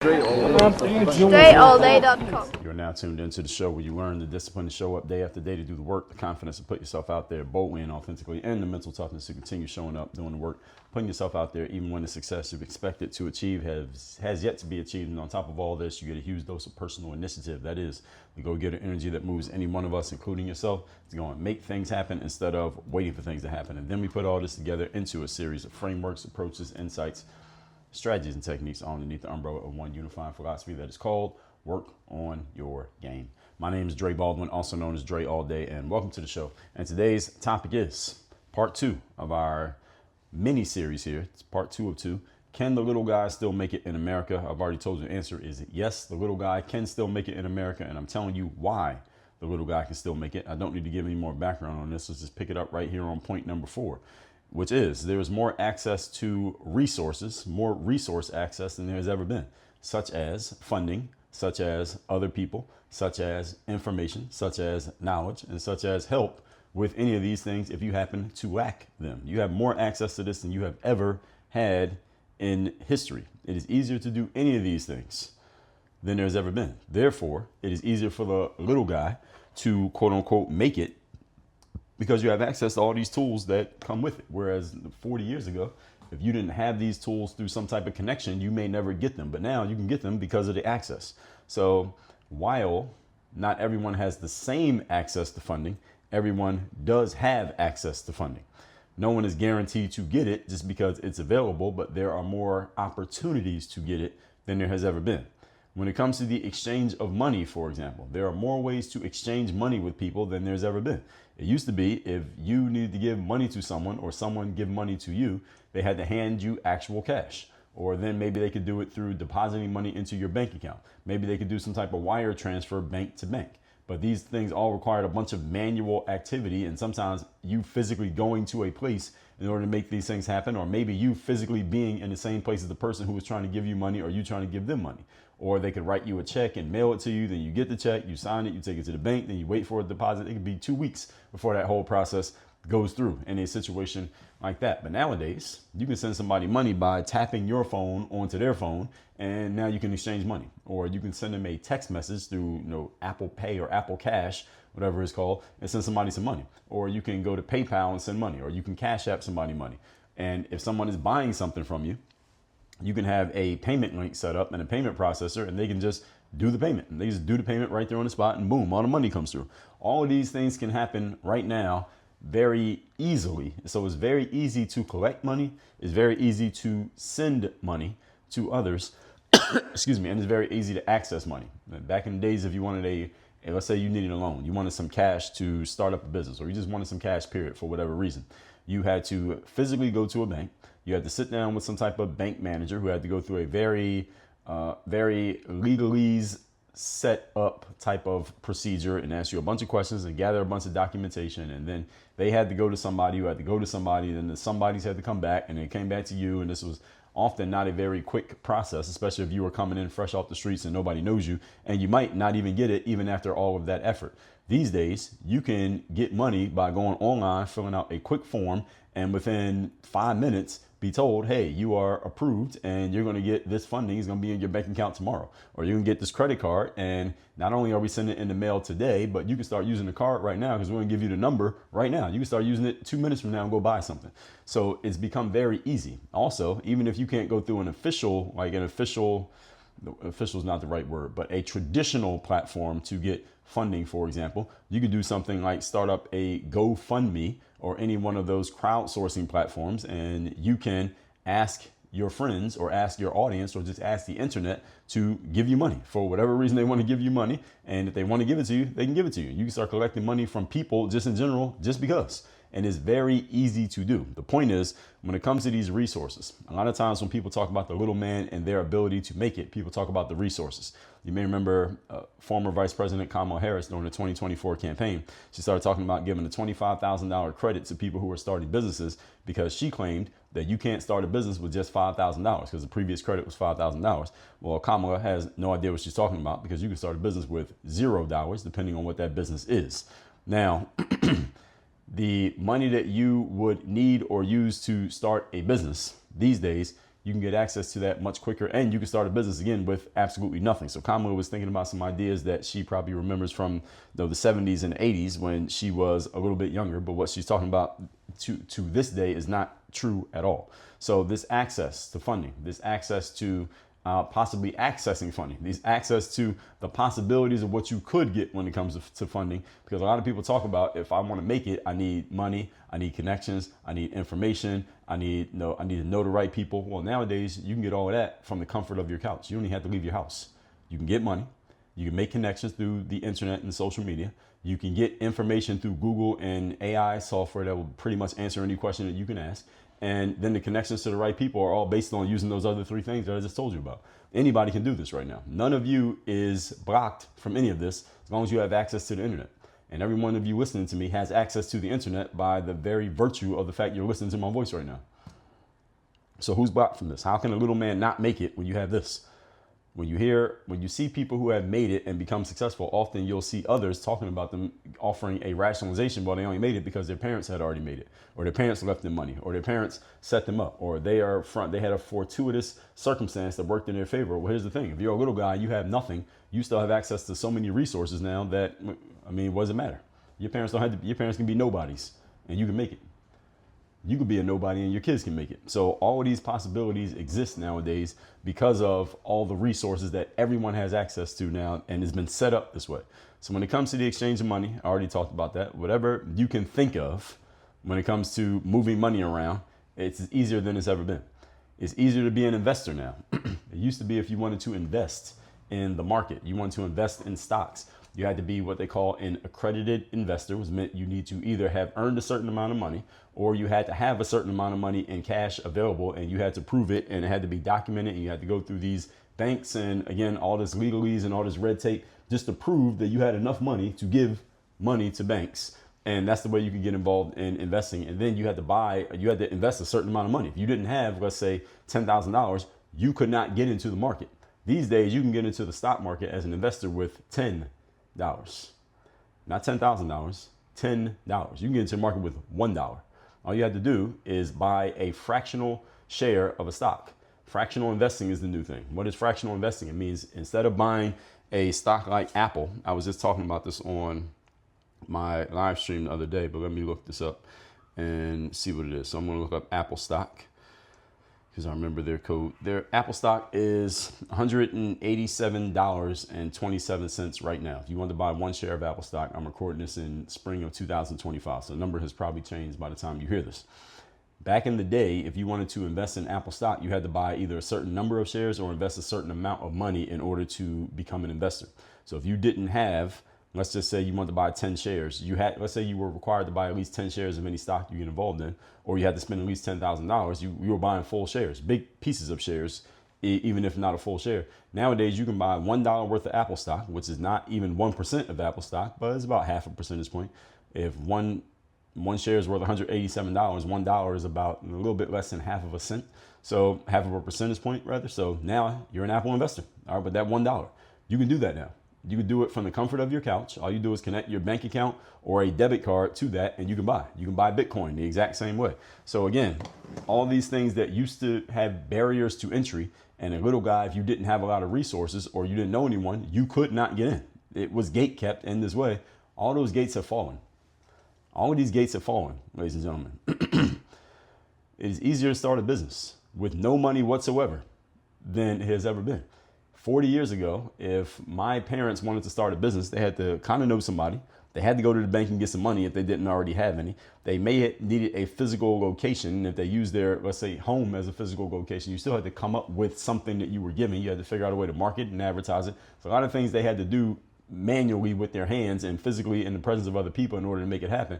DreAllDay.com. You're now tuned into the show where you learn the discipline to show up day after day, to do the work, the confidence to put yourself out there boldly and authentically, and the mental toughness to continue showing up, doing the work, putting yourself out there even when the success you've expected to achieve has yet to be achieved. And on top of all this, you get a huge dose of personal initiative. That is the go-getter energy that moves any one of us, including yourself, to go and make things happen instead of waiting for things to happen. And then we put all this together into a series of frameworks, approaches, insights, strategies, and techniques underneath the umbrella of one unifying philosophy that is called Work on Your Game. My name is Dre Baldwin, also known as Dre All Day, and welcome to the show. And today's topic is part 2 of our mini series here. It's part 2 of 2. Can the little guy still make it in America? I've already told you the answer is yes, the little guy can still make it in America, and I'm telling you why the little guy can still make it. I don't need to give any more background on this. Let's just pick it up right here on point number 4. Which is there's more access to resources, more resource access than there's ever been, such as funding, such as other people, such as information, such as knowledge, and such as help with any of these things if you happen to lack them. You have more access to this than you have ever had in history. It is easier to do any of these things than there's ever been. Therefore, it is easier for the little guy to quote unquote make it, because you have access to all these tools that come with it. Whereas 40 years ago, if you didn't have these tools through some type of connection, you may never get them. But now you can get them because of the access. So while not everyone has the same access to funding, everyone does have access to funding. No one is guaranteed to get it just because it's available, but there are more opportunities to get it than there has ever been. When it comes to the exchange of money, for example, there are more ways to exchange money with people than there's ever been. It used to be if you needed to give money to someone or someone give money to you, they had to hand you actual cash. Or then maybe they could do it through depositing money into your bank account. Maybe they could do some type of wire transfer bank to bank. But these things all required a bunch of manual activity, and sometimes you physically going to a place in order to make these things happen, or maybe you physically being in the same place as the person who was trying to give you money, or you trying to give them money. Or they could write you a check and mail it to you, then you get the check, you sign it, you take it to the bank, then you wait for a deposit. It could be 2 weeks before that whole process goes through in a situation like that. But nowadays, you can send somebody money by tapping your phone onto their phone, and now you can exchange money. Or you can send them a text message through Apple Pay or Apple Cash, whatever it's called, and send somebody some money. Or you can go to PayPal and send money, or you can Cash App somebody money. And if someone is buying something from you, you can have a payment link set up and a payment processor, and they can just do the payment. And they just do the payment right there on the spot, and boom, all the money comes through. All of these things can happen right now very easily. So it's very easy to collect money. It's very easy to send money to others. Excuse me. And it's very easy to access money. Back in the days, if you wanted let's say you needed a loan, you wanted some cash to start up a business, or you just wanted some cash, period, for whatever reason, you had to physically go to a bank. You had to sit down with some type of bank manager who had to go through a very legalese set up type of procedure and ask you a bunch of questions and gather a bunch of documentation. And then they had to go to somebody who had to go to somebody. Then the somebody's had to come back, and they came back to you. And this was often not a very quick process, especially if you were coming in fresh off the streets and nobody knows you, and you might not even get it even after all of that effort. These days, you can get money by going online, filling out a quick form, and within 5 minutes, be told, hey, you are approved and you're going to get this funding. It's going to be in your bank account tomorrow. Or you can get this credit card, and not only are we sending it in the mail today, but you can start using the card right now because we're going to give you the number right now. You can start using it 2 minutes from now and go buy something. So it's become very easy. Also, even if you can't go through official is not the right word, but a traditional platform to get funding, for example, you could do something like start up a GoFundMe or any one of those crowdsourcing platforms, and you can ask your friends or ask your audience or just ask the internet to give you money for whatever reason they want to give you money. And if they want to give it to you, they can give it to you. You can start collecting money from people just in general, just because. And it's very easy to do. The point is, when it comes to these resources, a lot of times when people talk about the little man and their ability to make it, people talk about the resources. You may remember former Vice President Kamala Harris during the 2024 campaign. She started talking about giving a $25,000 credit to people who are starting businesses because she claimed that you can't start a business with just $5,000 because the previous credit was $5,000. Well, Kamala has no idea what she's talking about, because you can start a business with $0 depending on what that business is. Now, the money that you would need or use to start a business these days you can get access to that much quicker, and you can start a business again with absolutely nothing. So Kamala was thinking about some ideas that she probably remembers from the 70s and 80s when she was a little bit younger, but what she's talking about to this day is not true at all. So this access to funding, this access to possibly accessing funding, these access to the possibilities of what you could get when it comes to funding. Because a lot of people talk about, if I want to make it, I need money, I need connections, I need information, I need to know the right people. Well, nowadays you can get all of that from the comfort of your couch. You don't even have to leave your house. You can get money, you can make connections through the internet and social media. You can get information through Google and AI software that will pretty much answer any question that you can ask. And then the connections to the right people are all based on using those other three things that I just told you about. Anybody can do this right now. None of you is blocked from any of this as long as you have access to the internet. And every one of you listening to me has access to the internet by the very virtue of the fact you're listening to my voice right now. So who's blocked from this? How can a little man not make it when you have this? When you see people who have made it and become successful, often you'll see others talking about them offering a rationalization. Well, they only made it because their parents had already made it, or their parents left them money, or their parents set them up, or they had a fortuitous circumstance that worked in their favor. Well, here's the thing. If you're a little guy, you have nothing, you still have access to so many resources now that, what does it matter? Your parents can be nobodies and you can make it. You could be a nobody and your kids can make it. So all of these possibilities exist nowadays because of all the resources that everyone has access to now and has been set up this way. So when it comes to the exchange of money, I already talked about that. Whatever you can think of when it comes to moving money around, it's easier than it's ever been. It's easier to be an investor now. It used to be if you wanted to invest in the market, you wanted to invest in stocks, you had to be what they call an accredited investor, which meant you need to either have earned a certain amount of money or you had to have a certain amount of money in cash available and you had to prove it and it had to be documented and you had to go through these banks and again, all this legalese and all this red tape just to prove that you had enough money to give money to banks. And that's the way you could get involved in investing. And then you had to invest a certain amount of money. If you didn't have, let's say, $10,000, you could not get into the market. These days, you can get into the stock market as an investor with $10. Not $10,000, $10. You can get into the market with $1. All you have to do is buy a fractional share of a stock. Fractional investing is the new thing. What is fractional investing? It means instead of buying a stock like Apple, I was just talking about this on my live stream the other day, but let me look this up and see what it is. So I'm going to look up Apple stock because I remember their code. Their Apple stock is $187.27 right now. If you want to buy one share of Apple stock, I'm recording this in spring of 2025. So the number has probably changed by the time you hear this. Back in the day, if you wanted to invest in Apple stock, you had to buy either a certain number of shares or invest a certain amount of money in order to become an investor. So if you didn't have, let's just say you wanted to buy 10 shares. Let's say you were required to buy at least 10 shares of any stock you get involved in, or you had to spend at least $10,000. You were buying full shares, big pieces of shares, even if not a full share. Nowadays, you can buy $1 worth of Apple stock, which is not even 1% of Apple stock, but it's about half a percentage point. If one share is worth $187, $1 is about a little bit less than half of a cent. So half of a percentage point rather. So now you're an Apple investor. All right, but that $1, you can do that now. You can do it from the comfort of your couch. All you do is connect your bank account or a debit card to that and you can buy. You can buy Bitcoin the exact same way. So again, all these things that used to have barriers to entry, and a little guy, if you didn't have a lot of resources or you didn't know anyone, you could not get in. It was gate kept in this way. All those gates have fallen. All of these gates have fallen, ladies and gentlemen. It is easier to start a business with no money whatsoever than it has ever been. 40 years ago, if my parents wanted to start a business, they had to kind of know somebody. They had to go to the bank and get some money if they didn't already have any. They may have needed a physical location. If they used their, let's say, home as a physical location, you still had to come up with something that you were giving. You had to figure out a way to market and advertise it. So a lot of things they had to do manually with their hands and physically in the presence of other people in order to make it happen.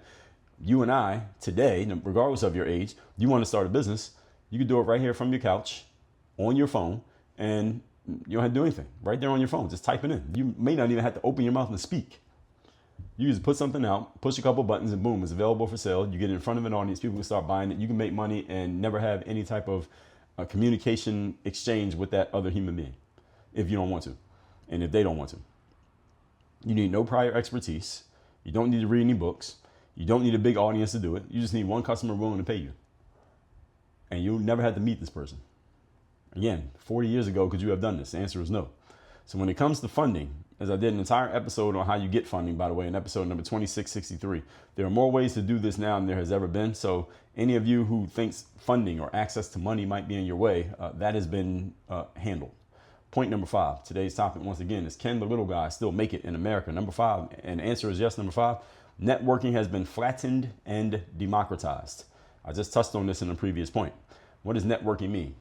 You and I today, regardless of your age, you want to start a business, you can do it right here from your couch on your phone, and you don't have to do anything. Right there on your phone, just type it in. You may not even have to open your mouth and speak. You just put something out, push a couple buttons, and boom, it's available for sale. You get it in front of an audience, people can start buying it. You can make money and never have any type of communication exchange with that other human being if you don't want to, and if they don't want to. You need no prior expertise. You don't need to read any books. You don't need a big audience to do it. You just need one customer willing to pay you. And you'll never have to meet this person. Again, 40 years ago, could you have done this? The answer is no. So when it comes to funding, as I did an entire episode on how you get funding, by the way, in episode number 2663, there are more ways to do this now than there has ever been. So any of you who thinks funding or access to money might be in your way, that has been handled. Point number 5, today's topic once again is, can the little guy still make it in America? Number 5, and the answer is yes. Number 5, networking has been flattened and democratized. I just touched on this in a previous point. What does networking mean?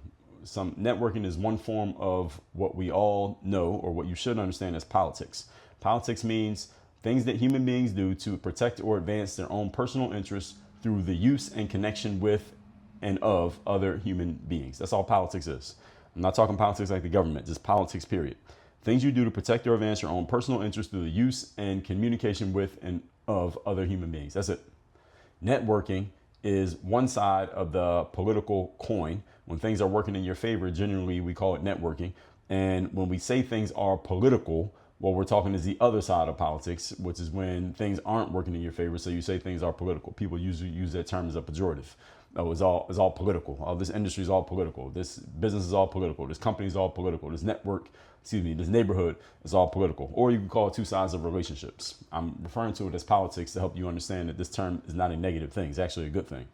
Networking is one form of what we all know, or what you should understand, as politics. Politics means things that human beings do to protect or advance their own personal interests through the use and connection with and of other human beings. That's all politics is. I'm not talking politics like the government, just politics, period. Things you do to protect or advance your own personal interests through the use and communication with and of other human beings. That's it. Networking is one side of the political coin. When things are working in your favor, generally we call it networking. And when we say things are political, what we're talking is the other side of politics, which is when things aren't working in your favor. So you say things are political. People usually use that term as a pejorative. Oh, it's all political. Oh, this industry is all political. This business is all political. This company is all political. This neighborhood is all political. Or you can call it two sides of relationships. I'm referring to it as politics to help you understand that this term is not a negative thing. It's actually a good thing.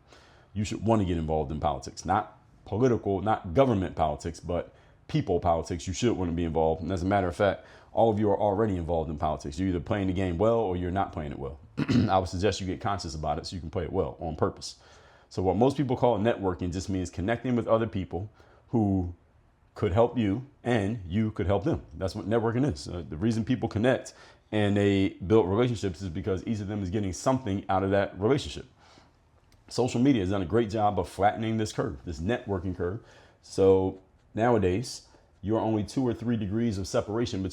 You should want to get involved in politics, not political, not government politics, but people politics. You should want to be involved. And as a matter of fact, all of you are already involved in politics. You're either playing the game well or you're not playing it well. I would suggest you get conscious about it so you can play it well on purpose. So what most people call networking just means connecting with other people who could help you and you could help them. That's what networking is. The reason people connect and they build relationships is because each of them is getting something out of that relationship. Social media has done a great job of flattening this curve, this networking curve. So nowadays, you're only 2 or 3 degrees of separation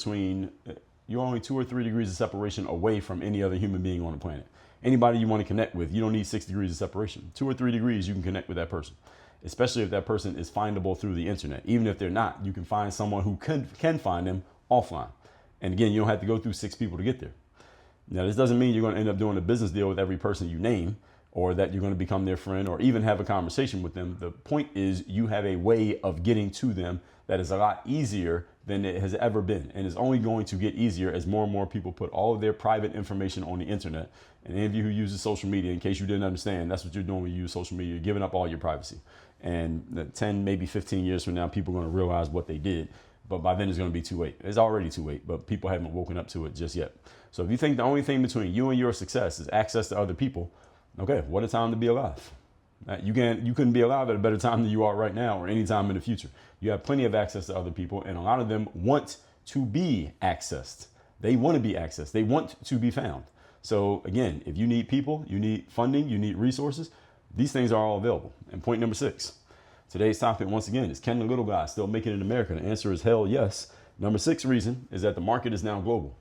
away from any other human being on the planet. Anybody you want to connect with, you don't need 6 degrees of separation. 2 or 3 degrees, you can connect with that person, especially if that person is findable through the internet. Even if they're not, you can find someone who can find them offline. And again, you don't have to go through 6 people to get there. Now, this doesn't mean you're going to end up doing a business deal with every person you name, or that you're going to become their friend or even have a conversation with them. The point is you have a way of getting to them that is a lot easier than it has ever been, and is only going to get easier as more and more people put all of their private information on the internet. And any of you who uses social media, in case you didn't understand, that's what you're doing when you use social media. You're giving up all your privacy. And 10, maybe 15 years from now, people are going to realize what they did. But by then it's going to be too late. It's already too late, but people haven't woken up to it just yet. So if you think the only thing between you and your success is access to other people, okay, what a time to be alive. You couldn't be alive at a better time than you are right now or any time in the future. You have plenty of access to other people, and a lot of them want to be accessed. They want to be accessed. They want to be found. So again, if you need people, you need funding, you need resources, these things are all available. And point number 6, today's topic once again is, can the little guy still make it in America? The answer is hell yes. Number 6 reason is that the market is now global.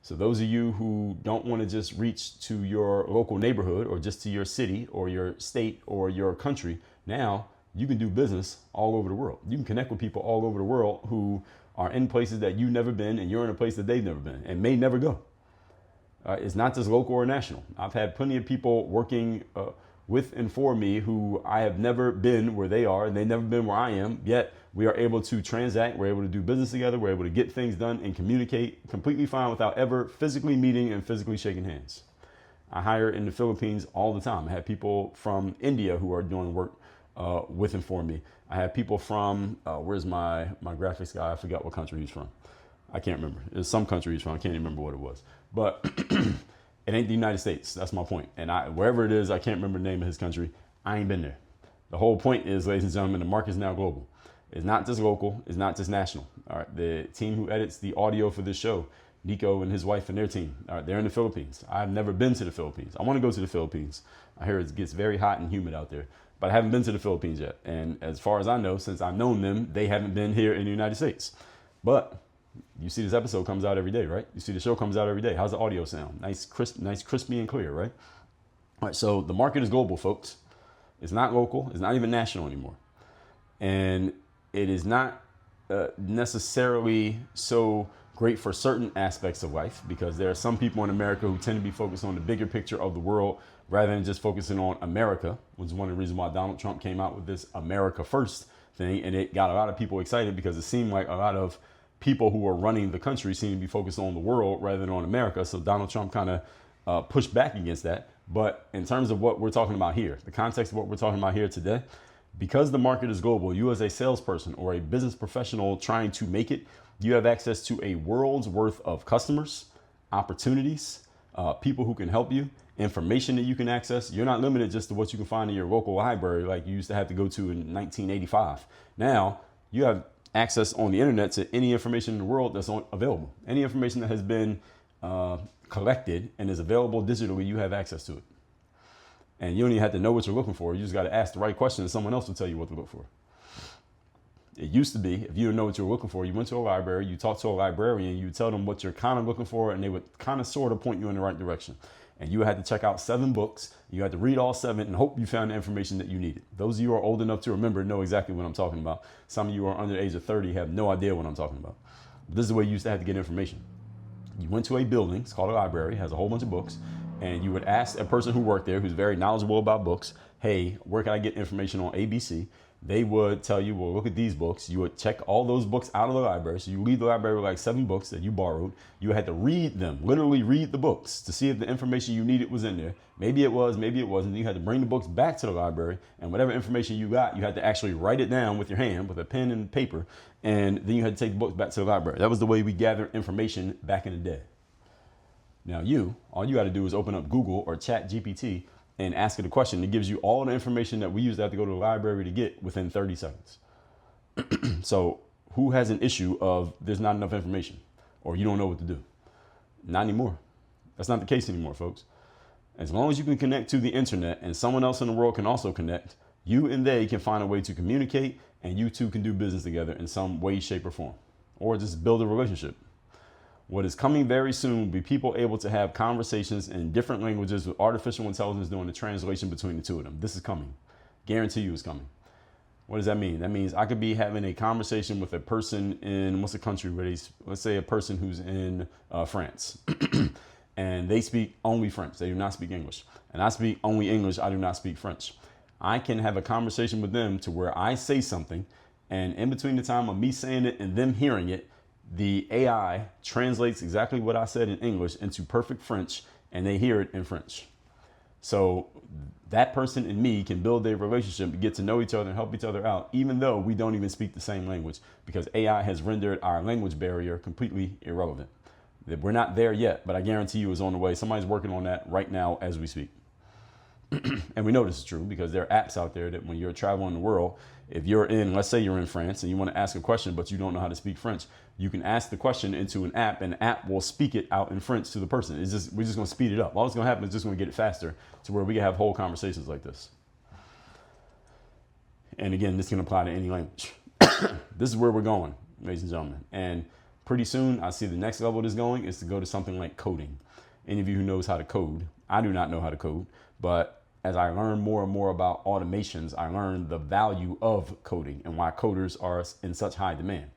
So those of you who don't want to just reach to your local neighborhood or just to your city or your state or your country, now you can do business all over the world. You can connect with people all over the world who are in places that you've never been, and you're in a place that they've never been and may never go. It's not just local or national. I've had plenty of people working with and for me who I have never been where they are and they've never been where I am, yet we are able to transact, we're able to do business together, we're able to get things done and communicate completely fine without ever physically meeting and physically shaking hands. I hire in the Philippines all the time. I have people from India who are doing work with and for me. I have people from, where's my graphics guy? I forgot what country he's from. I can't remember. It's some country he's from. I can't even remember what it was. But it ain't the United States. That's my point. And wherever it is, I can't remember the name of his country. I ain't been there. The whole point is, ladies and gentlemen, the market is now global. It's not just local. It's not just national. All right. The team who edits the audio for this show, Nico and his wife and their team, all right, they're in the Philippines. I've never been to the Philippines. I want to go to the Philippines. I hear it gets very hot and humid out there, but I haven't been to the Philippines yet. And as far as I know, since I've known them, they haven't been here in the United States. But you see this episode comes out every day, right? You see the show comes out every day. How's the audio sound? Nice, crispy and clear, right? All right, so the market is global, folks. It's not local. It's not even national anymore. And it is not necessarily so great for certain aspects of life, because there are some people in America who tend to be focused on the bigger picture of the world rather than just focusing on America, which is one of the reasons why Donald Trump came out with this America First thing, and it got a lot of people excited because it seemed like a lot of people who were running the country seemed to be focused on the world rather than on America. So Donald Trump kind of pushed back against that. But in terms of what we're talking about here, the context of what we're talking about here today, because the market is global, you as a salesperson or a business professional trying to make it, you have access to a world's worth of customers, opportunities, people who can help you, information that you can access. You're not limited just to what you can find in your local library like you used to have to go to in 1985. Now you have access on the internet to any information in the world that's available. Any information that has been collected and is available digitally, you have access to it. And you don't even have to know what you're looking for. You just got to ask the right question and someone else will tell you what to look for. It used to be, if you didn't know what you were looking for, you went to a library, you talked to a librarian, you tell them what you're kind of looking for, and they would kind of sort of point you in the right direction. And you had to check out 7 books. You had to read all 7 and hope you found the information that you needed. Those of you who are old enough to remember know exactly what I'm talking about. Some of you are under the age of 30 have no idea what I'm talking about. This is the way you used to have to get information. You went to a building, it's called a library, has a whole bunch of books, and you would ask a person who worked there who's very knowledgeable about books, hey, where can I get information on ABC? They would tell you, well, look at these books. You would check all those books out of the library. So you leave the library with like 7 books that you borrowed. You had to read them, literally read the books to see if the information you needed was in there. Maybe it was, maybe it wasn't. You had to bring the books back to the library, and whatever information you got, you had to actually write it down with your hand with a pen and paper. And then you had to take the books back to the library. That was the way we gathered information back in the day. Now all you got to do is open up Google or ChatGPT and ask it a question. It gives you all the information that we used to have to go to the library to get within 30 seconds. So who has an issue of there's not enough information or you don't know what to do? Not anymore. That's not the case anymore, folks. As long as you can connect to the internet and someone else in the world can also connect, you and they can find a way to communicate, and you two can do business together in some way, shape, or form, or just build a relationship. What is coming very soon will be people able to have conversations in different languages with artificial intelligence doing the translation between the two of them. This is coming. Guarantee you it's coming. What does that mean? That means I could be having a conversation with a person in, what's the country where let's say a person who's in France and they speak only French. They do not speak English. And I speak only English. I do not speak French. I can have a conversation with them to where I say something, and in between the time of me saying it and them hearing it, the AI translates exactly what I said in English into perfect French, and they hear it in French. So that person and me can build a relationship, get to know each other and help each other out, even though we don't even speak the same language, because AI has rendered our language barrier completely irrelevant. We're not there yet, but I guarantee you it's on the way. Somebody's working on that right now as we speak. And we know this is true because there are apps out there that when you're traveling the world, if you're in, let's say you're in France and you want to ask a question, but you don't know how to speak French, you can ask the question into an app and the app will speak it out in French to the person. We're just going to speed it up. All that's going to happen is just going to get it faster to where we can have whole conversations like this. And again, this can apply to any language. This is where we're going, ladies and gentlemen. And pretty soon I see the next level this going is to go to something like coding. Any of you who knows how to code, I do not know how to code, but as I learn more and more about automations, I learn the value of coding and why coders are in such high demand.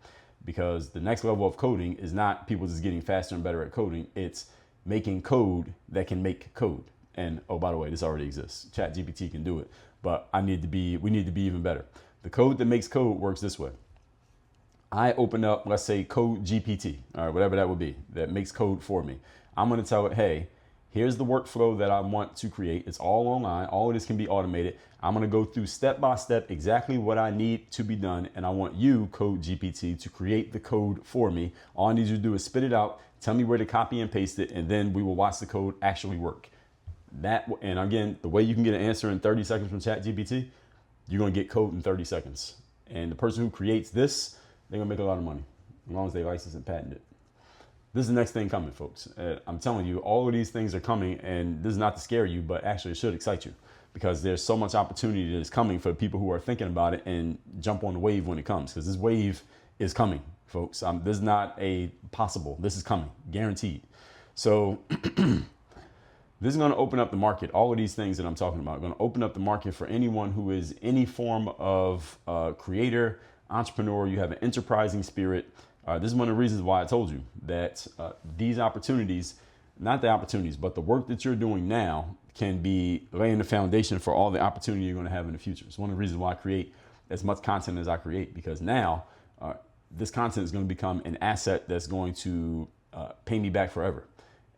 Because the next level of coding is not people just getting faster and better at coding. It's making code that can make code. And oh, by the way, this already exists. ChatGPT can do it, but we need to be even better. The code that makes code works this way. I open up, let's say, Code GPT, or whatever that would be, that makes code for me. I'm going to tell it, hey, here's the workflow that I want to create. It's all online. All of this can be automated. I'm going to go through step by step exactly what I need to be done. And I want you, Code GPT, to create the code for me. All I need you to do is spit it out, tell me where to copy and paste it, and then we will watch the code actually work. And again, the way you can get an answer in 30 seconds from ChatGPT, you're going to get code in 30 seconds. And the person who creates this, they're going to make a lot of money as long as they license and patent it. This is the next thing coming, folks. I'm telling you, all of these things are coming, and this is not to scare you, but actually it should excite you because there's so much opportunity that is coming for people who are thinking about it and jump on the wave when it comes, because this wave is coming, folks. This is not a possible. This is coming, guaranteed. So this is going to open up the market. All of these things that I'm talking about are going to open up the market for anyone who is any form of creator, entrepreneur. You have an enterprising spirit. This is one of the reasons why I told you that these opportunities, not the opportunities, but the work that you're doing now can be laying the foundation for all the opportunity you're going to have in the future. It's one of the reasons why I create as much content as I create, because now this content is going to become an asset that's going to pay me back forever.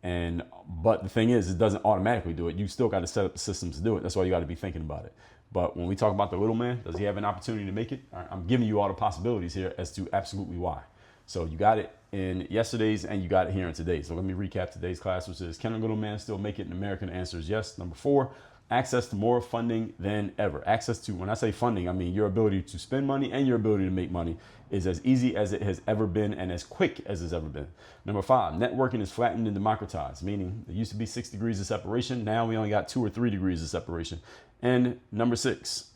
But the thing is, it doesn't automatically do it. You still got to set up the systems to do it. That's why you got to be thinking about it. But when we talk about the little man, does he have an opportunity to make it? I'm giving you all the possibilities here as to absolutely why. So you got it in yesterday's and you got it here in today's. So let me recap today's class, which is, can a little man still make it in America? The answer is yes. Number 4, access to more funding than ever. Access to, when I say funding, I mean your ability to spend money and your ability to make money is as easy as it has ever been and as quick as it's ever been. Number 5, networking is flattened and democratized, meaning it used to be 6 degrees of separation. Now we only got 2 or 3 degrees of separation. And number 6,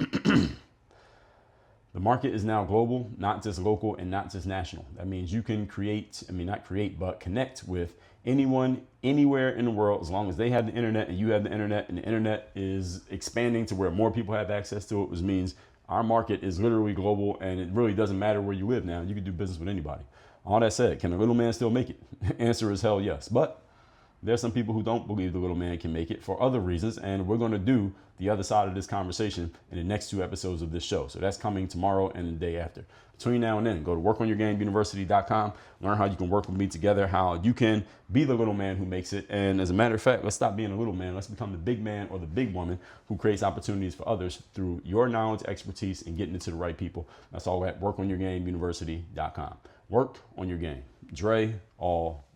the market is now global, not just local and not just national. That means you can connect with anyone, anywhere in the world, as long as they have the internet and you have the internet, and the internet is expanding to where more people have access to it, which means our market is literally global and it really doesn't matter where you live now. You can do business with anybody. All that said, can a little man still make it? Answer is hell yes. But there's some people who don't believe the little man can make it for other reasons, and we're going to do the other side of this conversation in the next 2 episodes of this show. So that's coming tomorrow and the day after. Between now and then, go to workonyourgameuniversity.com, learn how you can work with me together, how you can be the little man who makes it. And as a matter of fact, let's stop being a little man. Let's become the big man or the big woman who creates opportunities for others through your knowledge, expertise, and getting it to the right people. That's all at workonyourgameuniversity.com. Work on your game. Dre, all